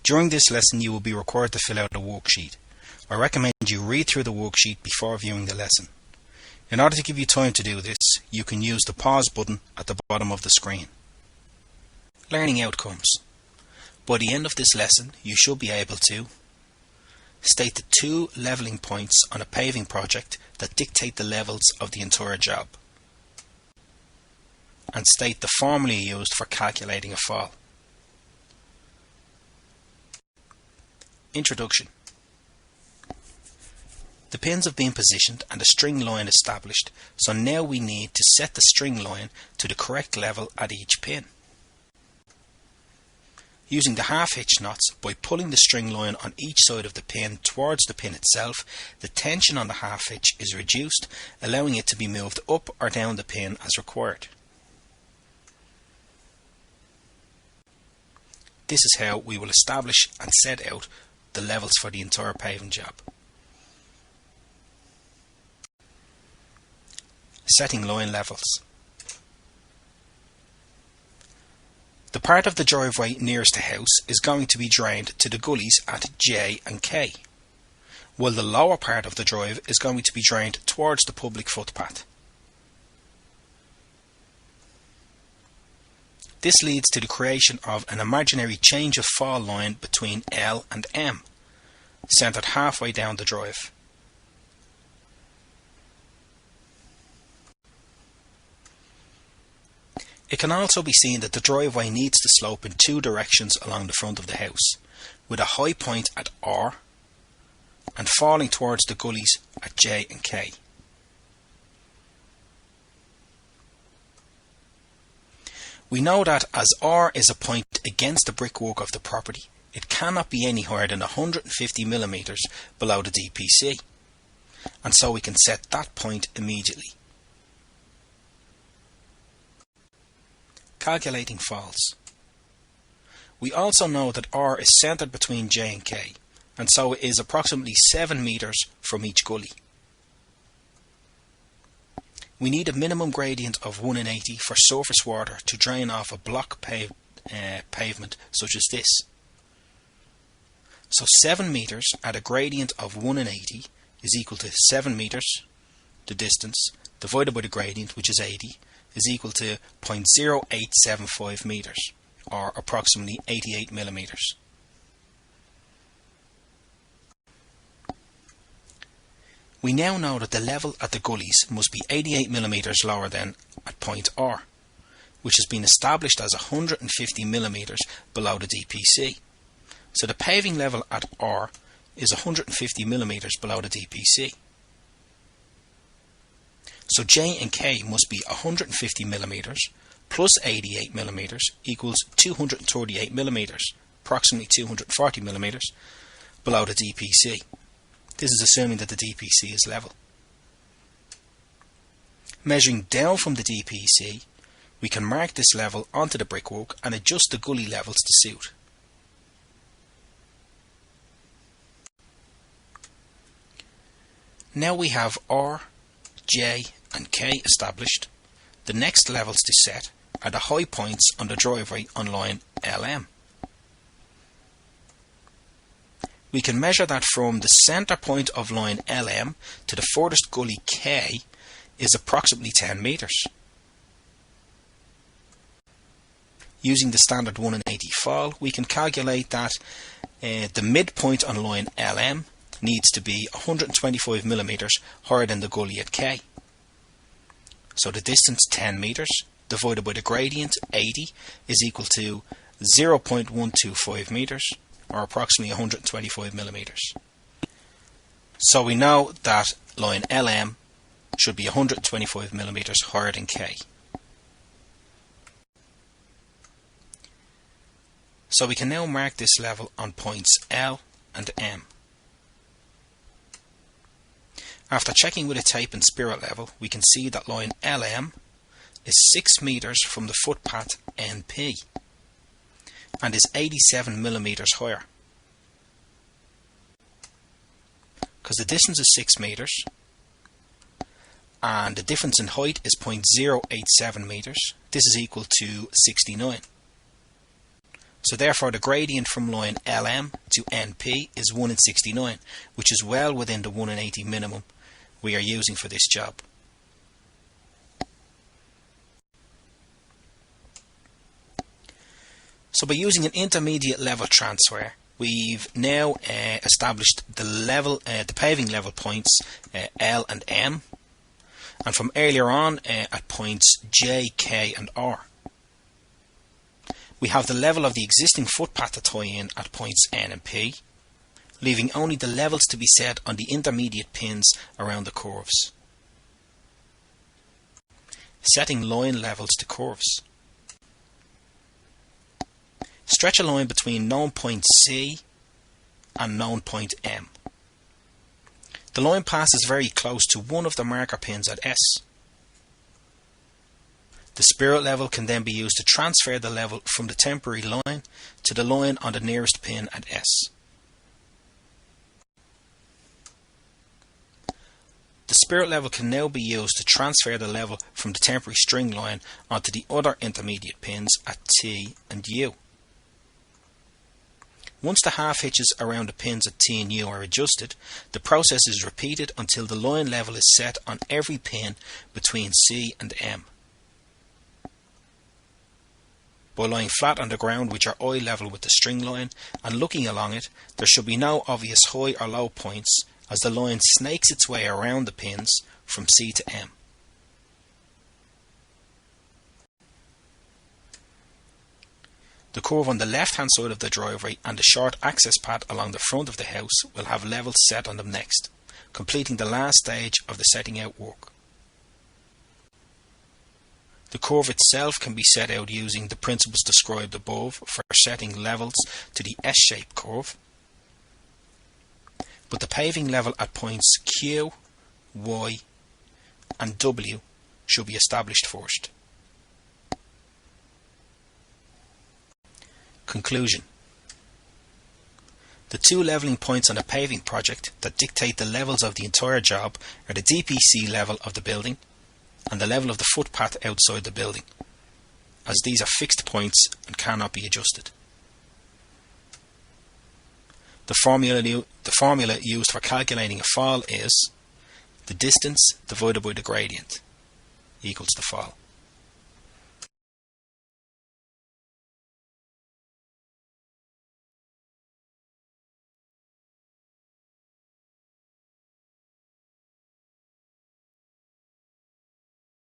During this lesson you will be required to fill out a worksheet. I recommend you read through the worksheet before viewing the lesson. In order to give you time to do this, you can use the pause button at the bottom of the screen. Learning outcomes. By the end of this lesson, you should be able to state the 2 levelling points on a paving project that dictate the levels of the entire job, and state the formula used for calculating a fall. Introduction. The pins have been positioned and a string line established, so now we need to set the string line to the correct level at each pin. Using the half hitch knots, by pulling the string line on each side of the pin towards the pin itself, the tension on the half hitch is reduced, allowing it to be moved up or down the pin as required. This is how we will establish and set out the levels for the entire paving job. Setting line levels. The part of the driveway nearest the house is going to be drained to the gullies at J and K, while the lower part of the drive is going to be drained towards the public footpath. This leads to the creation of an imaginary change of fall line between L and M, centred halfway down the drive. It can also be seen that the driveway needs to slope in 2 directions along the front of the house, with a high point at R and falling towards the gullies at J and K. We know that as R is a point against the brickwork of the property, it cannot be any higher than 150 mm below the DPC, and so we can set that point immediately. Calculating falls. We also know that R is centred between J and K, and so it is approximately 7 metres from each gully. We need a minimum gradient of 1 in 80 for surface water to drain off a block pavement such as this. So 7 metres at a gradient of 1 in 80 is equal to 7 metres, the distance, divided by the gradient, which is 80, is equal to 0.0875 metres, or approximately 88 millimetres. We now know that the level at the gullies must be 88 millimetres lower than at point R, which has been established as 150 millimetres below the DPC. So the paving level at R is 150 millimetres below the DPC. So J and K must be 150 millimetres plus 88 millimetres equals 238 millimetres, approximately 240 millimetres below the DPC. This is assuming that the DPC is level. Measuring down from the DPC, we can mark this level onto the brickwork and adjust the gully levels to suit. Now we have R, J and K established. The next levels to set are the high points on the driveway on line LM. We can measure that from the centre point of line LM to the furthest gully K is approximately 10 metres. Using the standard 1 in 80 fall, we can calculate that the midpoint on line LM needs to be 125 millimetres higher than the gully at K. So the distance 10 metres divided by the gradient 80 is equal to 0.125 metres, or approximately 125 millimetres. So we know that line LM should be 125 millimetres higher than K. So we can now mark this level on points L and M. After checking with a tape and spirit level, we can see that line LM is 6 metres from the footpath NP and is 87 millimetres higher. Because the distance is 6 metres and the difference in height is 0.087 metres, this is equal to 69. So therefore the gradient from line LM to NP is 1 in 69, which is well within the 1 in 80 minimum we are using for this job. So by using an intermediate level transfer, we've now established the paving level points L and M, and from earlier on at points J, K and R. We have the level of the existing footpath to tie in at points N and P, leaving only the levels to be set on the intermediate pins around the curves. Setting line levels to curves. Stretch a line between known point C and known point M. The line passes very close to one of the marker pins at S. The spirit level can then be used to transfer the level from the temporary line to the line on the nearest pin at S. The spirit level can now be used to transfer the level from the temporary string line onto the other intermediate pins at T and U. Once the half hitches around the pins at T and U are adjusted, the process is repeated until the line level is set on every pin between C and M. By lying flat on the ground with your eye level with the string line and looking along it, there should be no obvious high or low points as the line snakes its way around the pins from C to M. The curve on the left hand side of the driveway and the short access path along the front of the house will have levels set on them next, completing the last stage of the setting out work. The curve itself can be set out using the principles described above for setting levels to the S-shaped curve, but the paving level at points Q, Y and W should be established first. Conclusion. The two levelling points on a paving project that dictate the levels of the entire job are the DPC level of the building and the level of the footpath outside the building, as these are fixed points and cannot be adjusted. The formula used for calculating a fall is the distance divided by the gradient equals the fall.